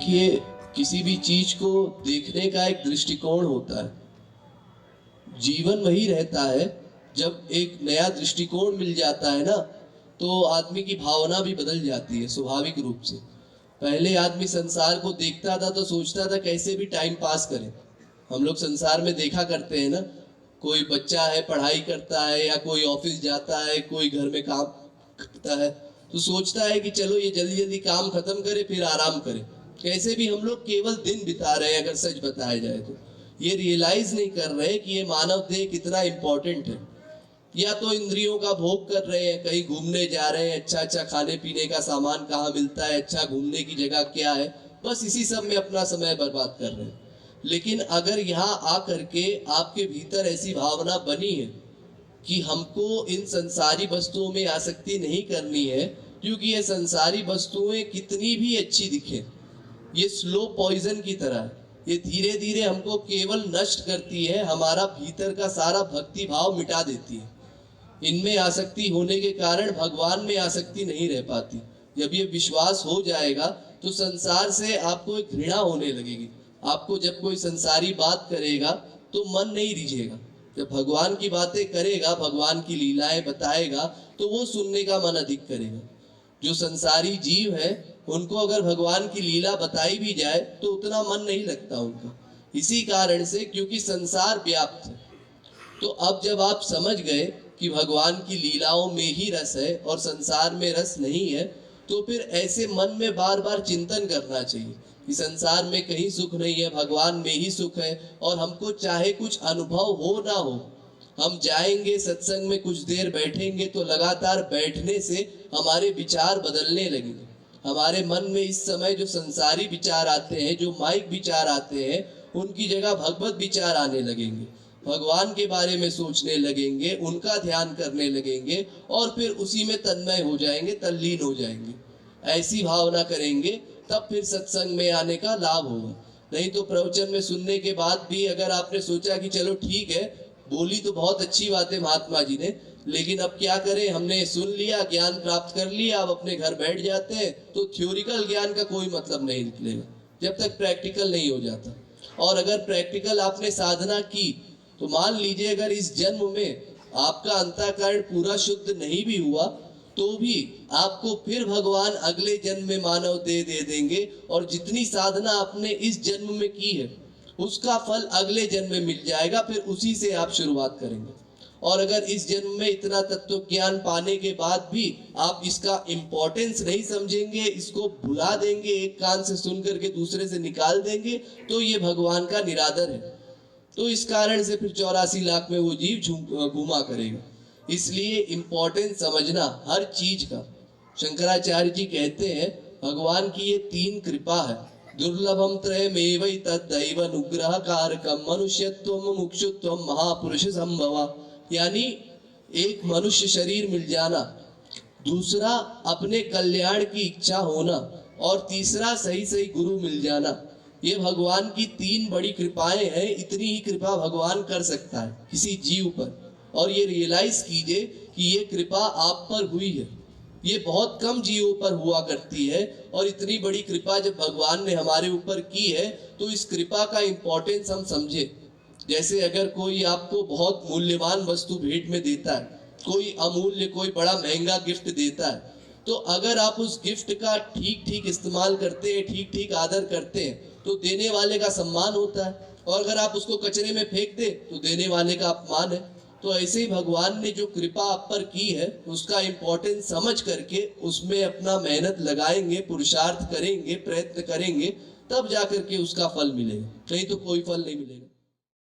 देखिए, किसी भी चीज को देखने का एक दृष्टिकोण होता है। जीवन वही रहता है जब एक नया दृष्टिकोण मिल जाता है ना, तो आदमी की भावना भी बदल जाती है स्वाभाविक रूप से। पहले आदमी संसार को देखता था तो सोचता था कैसे भी टाइम पास करे। हम लोग संसार में देखा करते हैं ना, कोई बच्चा है पढ़ाई करता है या कोई ऑफिस जाता है, कोई घर में काम करता है, तो सोचता है कि चलो ये जल्दी जल्दी काम खत्म करे फिर आराम करे। कैसे भी हम लोग केवल दिन बिता रहे हैं, अगर सच बताया जाए तो ये रियलाइज नहीं कर रहे कि ये मानव देह कितना इंपॉर्टेंट है। या तो इंद्रियों का भोग कर रहे हैं, कहीं घूमने जा रहे हैं, अच्छा अच्छा खाने पीने का सामान कहाँ मिलता है, अच्छा घूमने की जगह क्या है, बस इसी सब में अपना समय बर्बाद कर रहे हैं। लेकिन अगर यहाँ आ करके आपके भीतर ऐसी भावना बनी है कि हमको इन संसारी वस्तुओं में आसक्ति नहीं करनी है, क्योंकि ये संसारी वस्तुएं कितनी भी अच्छी दिखे, ये स्लो पॉइजन की तरह है। ये धीरे धीरे हमको केवल नष्ट करती है, हमारा भीतर का सारा भक्ति भाव मिटा देती है। इनमें आसक्ति होने के कारण भगवान में आसक्ति नहीं रह पाती। जब ये विश्वास हो जाएगा तो संसार से आपको एक घृणा होने लगेगी। आपको जब कोई संसारी बात करेगा तो मन नहीं रिझेगा। जब भगवान की बातें करेगा, भगवान की लीलाएं बताएगा, तो वो सुनने का मन अधिक करेगा। जो संसारी जीव है उनको अगर भगवान की लीला बताई भी जाए तो उतना मन नहीं लगता उनका, इसी कारण से क्योंकि संसार व्याप्त है। तो अब जब आप समझ गए कि भगवान की लीलाओं में ही रस है और संसार में रस नहीं है, तो फिर ऐसे मन में बार बार चिंतन करना चाहिए कि संसार में कहीं सुख नहीं है, भगवान में ही सुख है। और हमको चाहे कुछ अनुभव हो ना हो, हम जाएंगे सत्संग में, कुछ देर बैठेंगे तो लगातार बैठने से हमारे विचार बदलने लगेंगे। हमारे मन में इस समय जो संसारी विचार आते हैं, जो माइक विचार आते हैं, उनकी जगह भगवत विचार आने लगेंगे। भगवान के बारे में सोचने लगेंगे, उनका ध्यान करने लगेंगे और फिर उसी में तन्मय हो जाएंगे, तल्लीन हो जाएंगे। ऐसी भावना करेंगे तब फिर सत्संग में आने का लाभ होगा। नहीं तो प्रवचन में सुनने के बाद भी अगर आपने सोचा कि चलो ठीक है, बोली तो बहुत अच्छी बात है महात्मा जी ने, लेकिन अब क्या करें, हमने सुन लिया, ज्ञान प्राप्त कर लिया, अब अपने घर बैठ जाते हैं, तो थ्योरिकल ज्ञान का कोई मतलब नहीं निकलेगा जब तक प्रैक्टिकल नहीं हो जाता। और अगर प्रैक्टिकल आपने साधना की तो मान लीजिए अगर इस जन्म में आपका अंतःकरण पूरा शुद्ध नहीं भी हुआ तो भी आपको फिर भगवान अगले जन्म में मानव देह दे देंगे, और जितनी साधना आपने इस जन्म में की है उसका फल अगले जन्म में मिल जाएगा, फिर उसी से आप शुरुआत करेंगे। और अगर इस जन्म में इतना तत्व ज्ञान पाने के बाद भी आप इसका इम्पोर्टेंस नहीं समझेंगे, इसको भुला देंगे, एक कान से सुन करके दूसरे से निकाल देंगे, तो ये भगवान का निरादर है। तो इस कारण से फिर 84 लाख में वो जीव घूमा करेगा। इसलिए इम्पोर्टेंस समझना हर चीज का। शंकराचार्य जी कहते हैं भगवान की ये 3 कृपा है। दुर्लभम त्रयमेवैतद्दैव अनुग्रह कारकम मनुष्यत्वम मुमुक्षुत्वम महापुरुष संभवा। यानी एक मनुष्य शरीर मिल जाना, दूसरा अपने कल्याण की इच्छा होना, और तीसरा सही सही गुरु मिल जाना। ये भगवान की 3 बड़ी कृपाएं हैं। इतनी ही कृपा भगवान कर सकता है किसी जीव पर। और ये रियलाइज कीजिए कि ये कृपा आप पर हुई है, ये बहुत कम जीवों पर हुआ करती है। और इतनी बड़ी कृपा जब भगवान ने हमारे ऊपर की है तो इस कृपा का इम्पोर्टेंस हम समझे। जैसे अगर कोई आपको बहुत मूल्यवान वस्तु भेंट में देता है, कोई अमूल्य, कोई बड़ा महंगा गिफ्ट देता है, तो अगर आप उस गिफ्ट का ठीक ठीक इस्तेमाल करते हैं, ठीक ठीक आदर करते हैं, तो देने वाले का सम्मान होता है। और अगर आप उसको कचरे में फेंक दे तो देने वाले का अपमान है। तो ऐसे ही भगवान ने जो कृपा आप पर की है उसका इम्पोर्टेंस समझ करके उसमें अपना मेहनत लगाएंगे, पुरुषार्थ करेंगे, प्रयत्न करेंगे, तब जाकर के उसका फल मिलेगा, नहीं तो कोई फल नहीं मिलेगा।